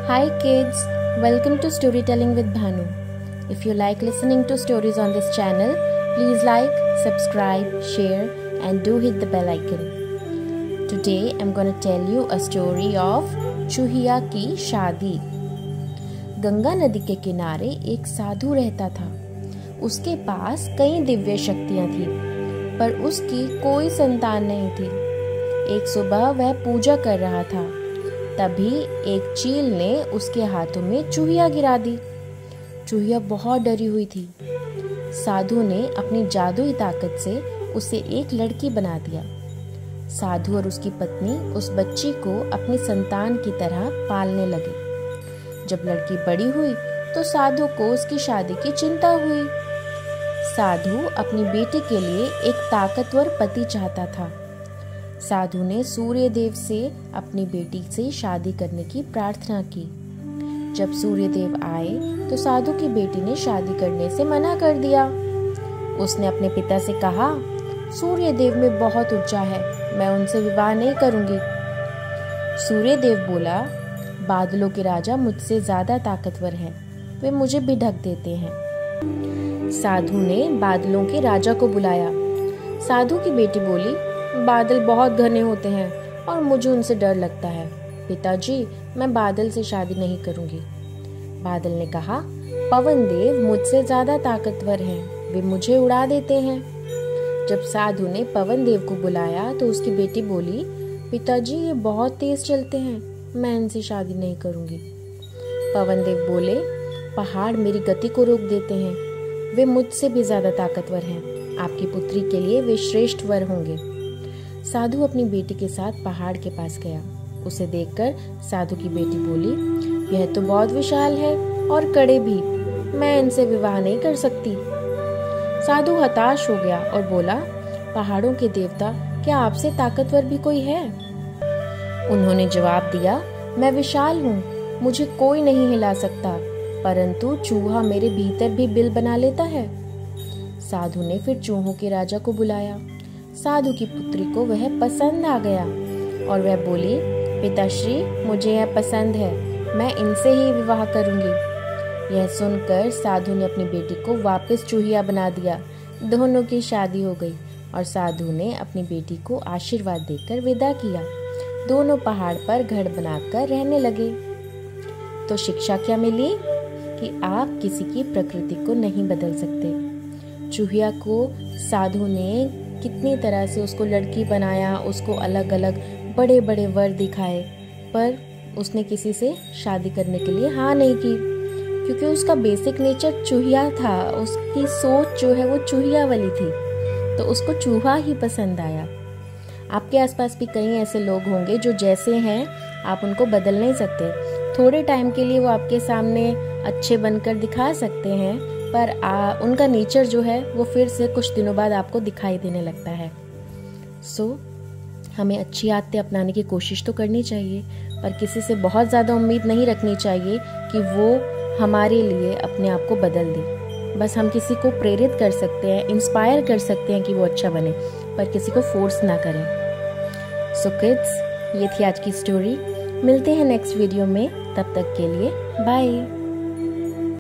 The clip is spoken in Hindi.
Hi kids, welcome to Storytelling with Bhanu. If you like listening to stories on this channel, please like, subscribe, share and do hit the bell icon. Today I'm going to tell you a story of चूहिया की शादी। गंगा नदी के किनारे एक साधु रहता था। उसके पास कई दिव्य शक्तियां थी, पर उसकी कोई संतान नहीं थी। एक सुबह वह पूजा कर रहा था, तभी एक चील ने उसके हाथों में चूहिया गिरा दी। चूहिया बहुत डरी हुई थी। साधु ने अपनी जादुई ताकत से उसे एक लड़की बना दिया। साधु और उसकी पत्नी उस बच्ची को अपनी संतान की तरह पालने लगे। जब लड़की बड़ी हुई तो साधु को उसकी शादी की चिंता हुई। साधु अपनी बेटी के लिए एक ताकतवर पति चाहता था। साधु ने सूर्य देव से अपनी बेटी से शादी करने की प्रार्थना की। जब सूर्य देव आए तो साधु की बेटी ने शादी करने से मना कर दिया। उसने अपने पिता से कहा, सूर्य देव में बहुत ऊंचा है, मैं उनसे विवाह नहीं करूंगी। सूर्य देव बोला, बादलों के राजा मुझसे ज्यादा ताकतवर हैं, वे मुझे भी ढक देते हैं। साधु ने बादलों के राजा को बुलाया। साधु की बेटी बोली, बादल बहुत घने होते हैं और मुझे उनसे डर लगता है। पिताजी, मैं बादल से शादी नहीं करूंगी। बादल ने कहा, पवन देव मुझसे ज्यादा ताकतवर हैं, वे मुझे उड़ा देते हैं। जब साधु ने पवन देव को बुलाया तो उसकी बेटी बोली, पिताजी ये बहुत तेज चलते हैं, मैं इनसे शादी नहीं करूंगी। पवन देव बोले, पहाड़ मेरी गति को रोक देते हैं, वे मुझसे भी ज्यादा ताकतवर हैं, आपकी पुत्री के लिए वे श्रेष्ठ वर होंगे। साधु अपनी बेटी के साथ पहाड़ के पास गया। उसे देखकर साधु की बेटी बोली, यह तो बहुत विशाल है और कड़े भी, मैं इनसे विवाह नहीं कर सकती। साधु हताश हो गया और बोला, पहाड़ों के देवता, क्या आपसे ताकतवर भी कोई है? उन्होंने जवाब दिया, मैं विशाल हूँ, मुझे कोई नहीं हिला सकता, परंतु चूहा मेरे भीतर भी बिल बना लेता है। साधु ने फिर चूहों के राजा को बुलाया। साधु की पुत्री को वह पसंद आ गया और वह बोली, पिताश्री मुझे यह पसंद है, मैं इनसे ही विवाह करूंगी। यह सुनकर साधु ने अपनी बेटी को वापस चूहिया बना दिया। दोनों की शादी हो गई और साधु ने अपनी बेटी को आशीर्वाद देकर विदा किया। दोनों पहाड़ पर घर बनाकर रहने लगे। तो शिक्षा क्या मिली कि आप किसी की प्रकृति को नहीं बदल सकते। चूहिया को साधु ने कितनी तरह से उसको लड़की बनाया, उसको अलग अलग बड़े बड़े वर दिखाए, पर उसने किसी से शादी करने के लिए हाँ नहीं की, क्योंकि उसका बेसिक नेचर चूहिया था। उसकी सोच जो है वो चूहिया वाली थी, तो उसको चूहा ही पसंद आया। आपके आसपास भी कई ऐसे लोग होंगे जो जैसे हैं आप उनको बदल नहीं सकते। थोड़े टाइम के लिए वो आपके सामने अच्छे बनकर दिखा सकते हैं, पर उनका नेचर जो है वो फिर से कुछ दिनों बाद आपको दिखाई देने लगता है। हमें अच्छी आदतें अपनाने की कोशिश तो करनी चाहिए, पर किसी से बहुत ज़्यादा उम्मीद नहीं रखनी चाहिए कि वो हमारे लिए अपने आप को बदल दे। बस हम किसी को प्रेरित कर सकते हैं, इंस्पायर कर सकते हैं कि वो अच्छा बने, पर किसी को फोर्स ना करें। किड्स, ये थी आज की स्टोरी। मिलते हैं नेक्स्ट वीडियो में, तब तक के लिए बाय।